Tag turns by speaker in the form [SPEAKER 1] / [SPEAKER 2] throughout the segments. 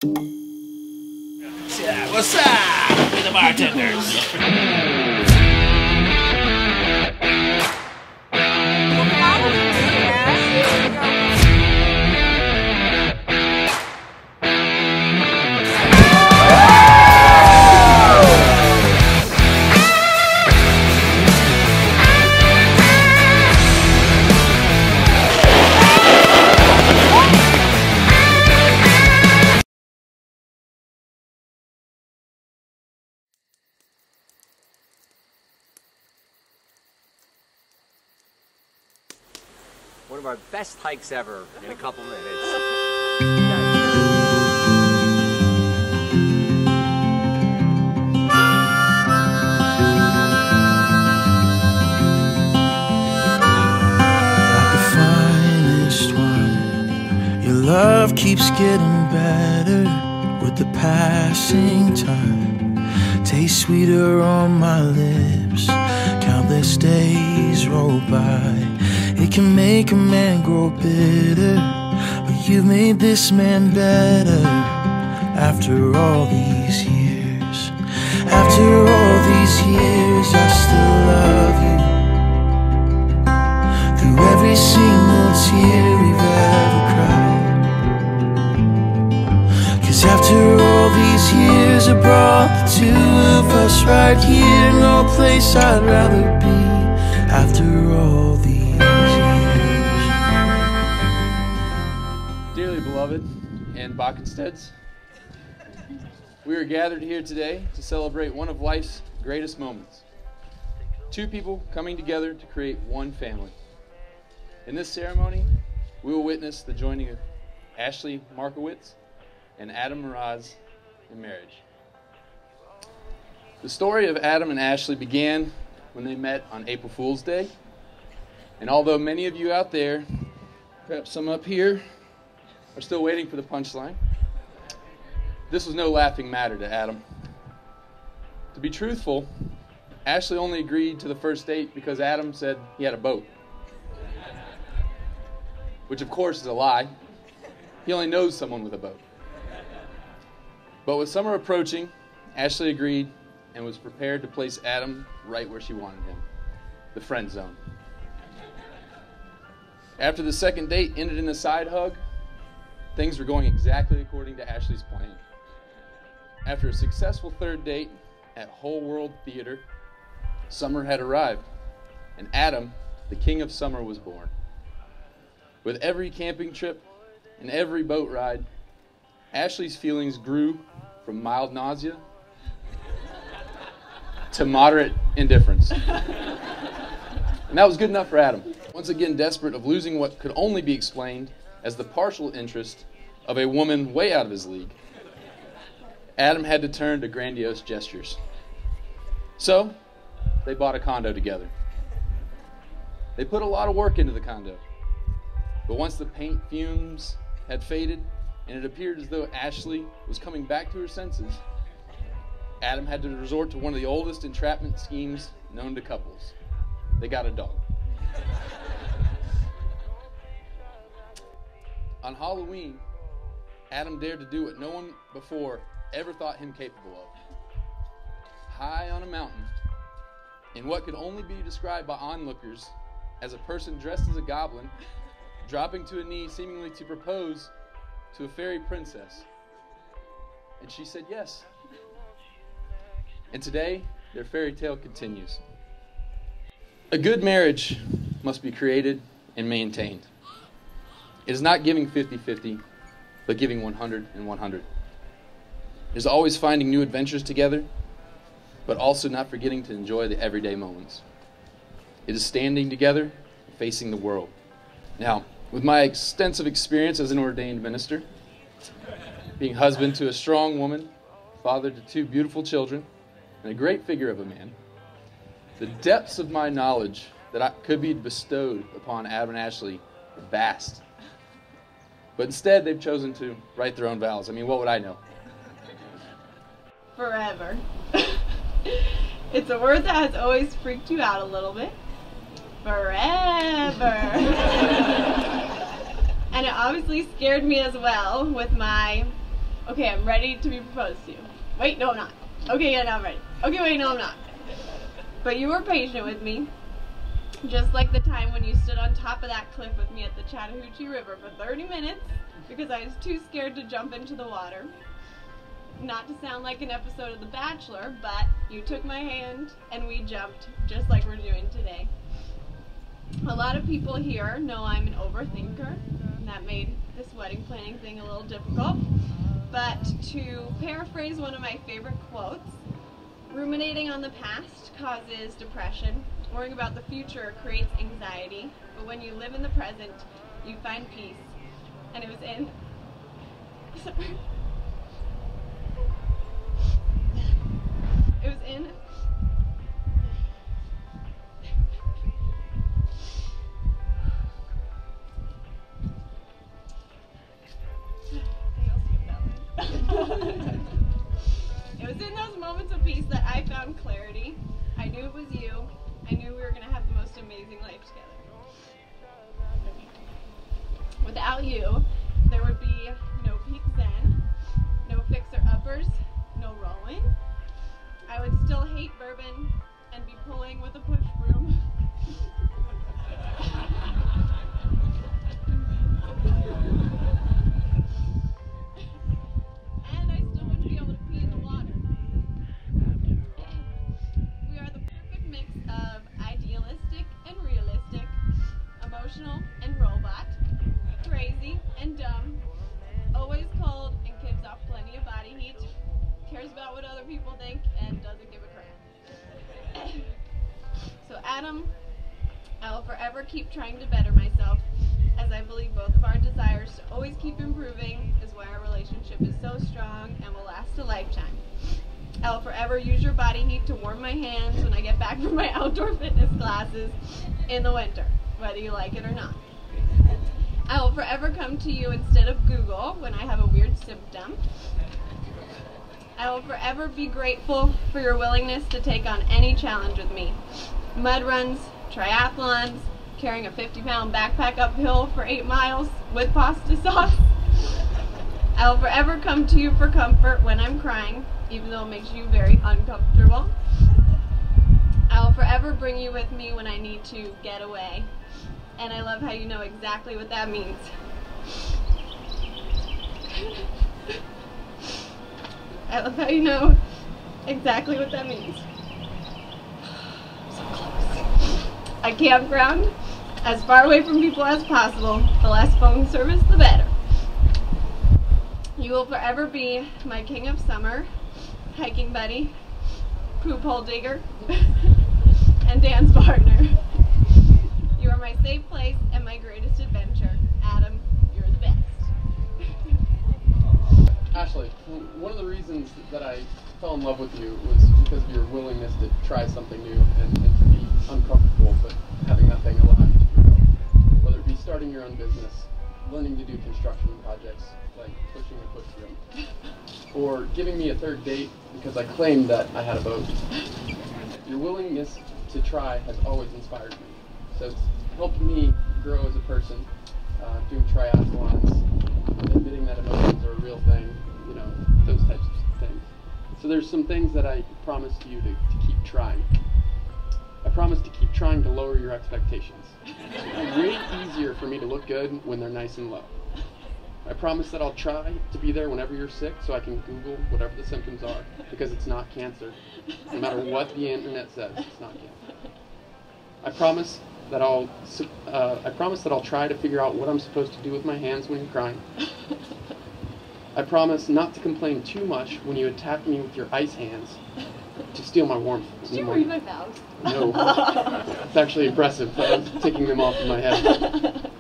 [SPEAKER 1] Yeah, what's up with the bartenders?
[SPEAKER 2] One of our best hikes ever in a couple minutes.
[SPEAKER 3] Like the finest wine, your love keeps getting better with the passing time. Tastes sweeter on my lips, countless days roll by. It can make a man grow bitter, but you've made this man better. After all these years, after all these years, I still love you. Through every single tear we've ever cried. 'Cause after all these years, I brought the two of us right here. No place I'd rather be. After all these
[SPEAKER 4] Dearly beloved and Bachensteds, we are gathered here today to celebrate one of life's greatest moments. Two people coming together to create one family. In this ceremony, we will witness the joining of Ashley Markowitz and Adam Mraz in marriage. The story of Adam and Ashley began when they met on April Fool's Day. And although many of you out there, perhaps some up here, are still waiting for the punchline, this was no laughing matter to Adam. To be truthful, Ashley only agreed to the first date because Adam said he had a boat. Which of course is a lie. He only knows someone with a boat. But with summer approaching, Ashley agreed and was prepared to place Adam right where she wanted him, the friend zone. After the second date ended in a side hug, things were going exactly according to Ashley's plan. After a successful third date at Whole World Theater, summer had arrived, and Adam, the king of summer, was born. With every camping trip and every boat ride, Ashley's feelings grew from mild nausea to moderate indifference. And that was good enough for Adam. Once again desperate of losing what could only be explained as the partial interest of a woman way out of his league, Adam had to turn to grandiose gestures. So, they bought a condo together. They put a lot of work into the condo. But once the paint fumes had faded and it appeared as though Ashley was coming back to her senses, Adam had to resort to one of the oldest entrapment schemes known to couples. They got a dog. On Halloween, Adam dared to do what no one before ever thought him capable of. High on a mountain, in what could only be described by onlookers as a person dressed as a goblin, dropping to a knee seemingly to propose to a fairy princess. And she said yes. And today, their fairy tale continues. A good marriage must be created and maintained. It is not giving 50-50, but giving 100 and 100. It is always finding new adventures together, but also not forgetting to enjoy the everyday moments. It is standing together and facing the world. Now, with my extensive experience as an ordained minister, being husband to a strong woman, father to two beautiful children, and a great figure of a man, the depths of my knowledge that could be bestowed upon Adam and Ashley are vast. But instead, they've chosen to write their own vows. I mean, what would I know?
[SPEAKER 5] Forever. It's a word that has always freaked you out a little bit. Forever. And it obviously scared me as well with my Okay, I'm ready to be proposed to. Wait, no, I'm not. Okay, yeah, now I'm ready. Okay, wait, no, I'm not. But you were patient with me. Just like the time when you stood on top of that cliff with me at the Chattahoochee River for 30 minutes because I was too scared to jump into the water. Not to sound like an episode of The Bachelor, but you took my hand and we jumped just like we're doing today. A lot of people here know I'm an overthinker, and that made this wedding planning thing a little difficult. But to paraphrase one of my favorite quotes, ruminating on the past causes depression. Worrying about the future creates anxiety, but when you live in the present, you find peace. And it was in... Sorry. It was in... It was in those moments of peace that I found clarity. I knew it was you. I knew we were going to have the most amazing life together. Without you, there would be no peak zen, no fixer-uppers, no rowing. I would still hate bourbon and be pulling with a push broom. And I still wouldn't be able to pee in the water. We are the perfect mix of idealistic and realistic, emotional and robot, crazy and dumb, always cold and gives off plenty of body heat, cares about what other people think, and doesn't give a crap. So Adam, I will forever keep trying to better myself, as I believe both of our desires to always keep improving is why our relationship is so strong and will last a lifetime. I will forever use your body heat to warm my hands when I get back from my outdoor fitness classes in the winter, whether you like it or not. I will forever come to you instead of Google when I have a weird symptom. I will forever be grateful for your willingness to take on any challenge with me. Mud runs, triathlons, carrying a 50-pound backpack uphill for 8 miles with pasta sauce. I will forever come to you for comfort when I'm crying, even though it makes you very uncomfortable. I will forever bring you with me when I need to get away. And I love how you know exactly what that means. I love how you know exactly what that means. So close. A campground, as far away from people as possible. The less phone service, the better. You will forever be my king of summer, hiking buddy, poop hole digger, and dance partner. You are my safe place and my greatest adventure. Adam, you're the best.
[SPEAKER 4] Ashley, one of the reasons that I fell in love with you was because of your willingness to try something new and to be uncomfortable, but having that thing allow you to grow. Whether it be starting your own business, learning to do construction projects, like pushing a push broom, or giving me a third date because I claimed that I had a boat. Your willingness to try has always inspired me. So it's helped me grow as a person, doing triathlons, admitting that emotions are a real thing, you know, those types of things. So there's some things that I promise to you to keep trying. I promise to keep trying to lower your expectations. It's way easier for me to look good when they're nice and low. I promise that I'll try to be there whenever you're sick so I can Google whatever the symptoms are, because it's not cancer. No matter what the internet says, it's not cancer. I promise that I'll try to figure out what I'm supposed to do with my hands when you're crying. I promise not to complain too much when you attack me with your ice hands to steal my warmth.
[SPEAKER 5] Did you read my vows?
[SPEAKER 4] No. It's actually impressive. I was taking them off in my head.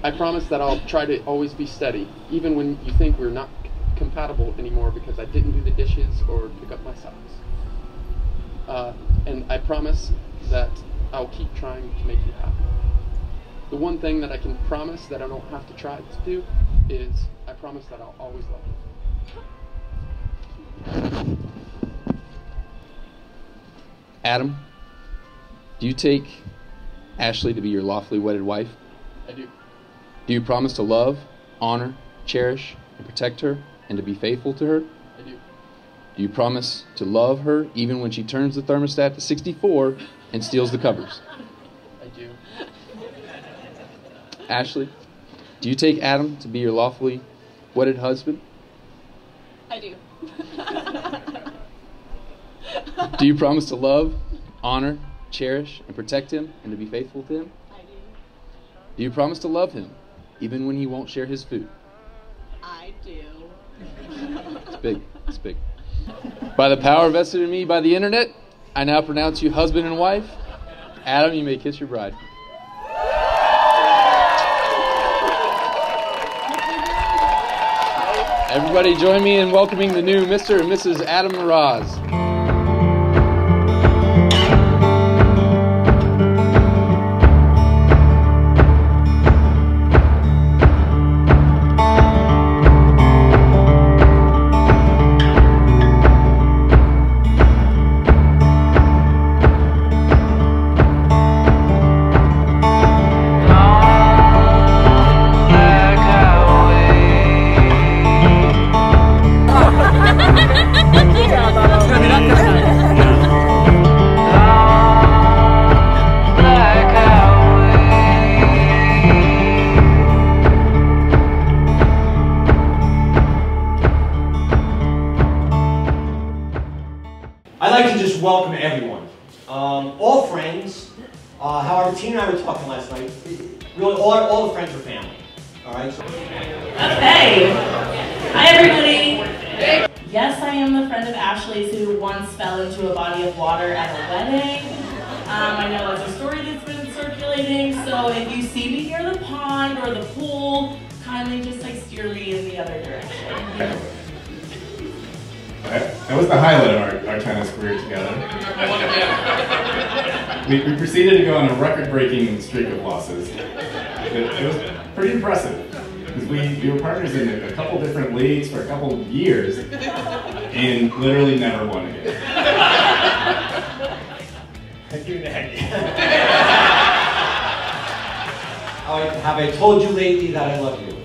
[SPEAKER 4] I promise that I'll try to always be steady, even when you think we're not compatible anymore because I didn't do the dishes or pick up my socks. And I promise that I'll keep trying to make you happy. The one thing that I can promise that I don't have to try to do is I promise that I'll always love you.
[SPEAKER 6] Adam, do you take Ashley to be your lawfully wedded wife?
[SPEAKER 4] I do.
[SPEAKER 6] Do you promise to love, honor, cherish, and protect her and to be faithful to her?
[SPEAKER 4] I do.
[SPEAKER 6] Do you promise to love her even when she turns the thermostat to 64 and steals the covers?
[SPEAKER 4] I do.
[SPEAKER 6] Ashley, do you take Adam to be your lawfully wedded husband?
[SPEAKER 5] I do.
[SPEAKER 6] Do you promise to love, honor, cherish, and protect him and to be faithful to him?
[SPEAKER 5] I do.
[SPEAKER 6] Do you promise to love him even when he won't share his food?
[SPEAKER 5] I do.
[SPEAKER 6] It's big. It's big. By the power vested in me by the internet, I now pronounce you husband and wife. Adam, you may kiss your bride. Everybody join me in welcoming the new Mr. and Mrs. Adam Mraz.
[SPEAKER 7] I'd like to just welcome everyone, all friends. However, Tina and I were talking last night. Really, all the friends are family. All right. So.
[SPEAKER 8] Okay. Hi, everybody. Yes, I am the friend of Ashley's who once fell into a body of water at a wedding. I know that's a story that's been circulating. So if you see me near the pond or the pool, kindly just steer me in the other direction.
[SPEAKER 9] That was the highlight of our tennis career together. We proceeded to go on a record-breaking streak of losses. It was pretty impressive, because we were partners in a couple different leagues for a couple of years, and literally never won again.
[SPEAKER 7] Have I told you lately that I love you?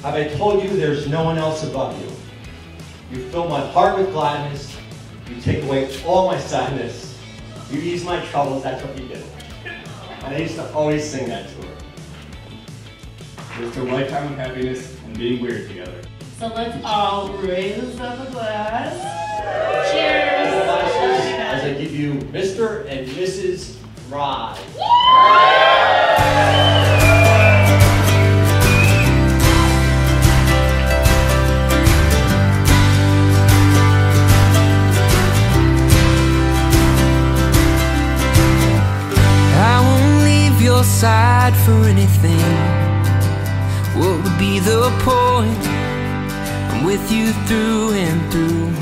[SPEAKER 7] Have I told you there's no one else above you? You fill my heart with gladness. You take away all my sadness. You ease my troubles. That's what you do. And I used to always sing that to her.
[SPEAKER 9] It's a lifetime of happiness and being weird together.
[SPEAKER 8] So let's all raise up a glass. Cheers!
[SPEAKER 7] As I give you Mr. and Mrs. Mraz.
[SPEAKER 3] Side for anything. What would be the point? I'm with you through and through.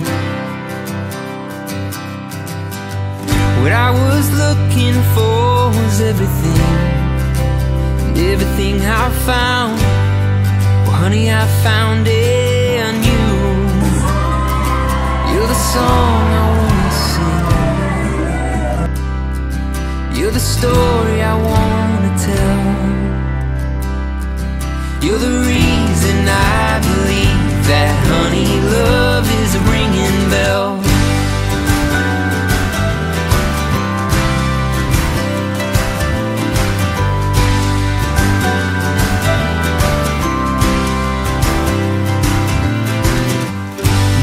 [SPEAKER 3] What I was looking for was everything, and everything I found, well honey, I found it on you. You're the song I wanna sing. You're the story I wanna tell. You're the reason I believe that honey, love is a ringing bell.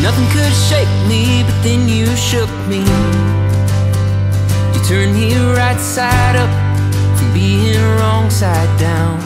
[SPEAKER 3] Nothing could shake me, but then you shook me. Turn me right side up from being wrong side down.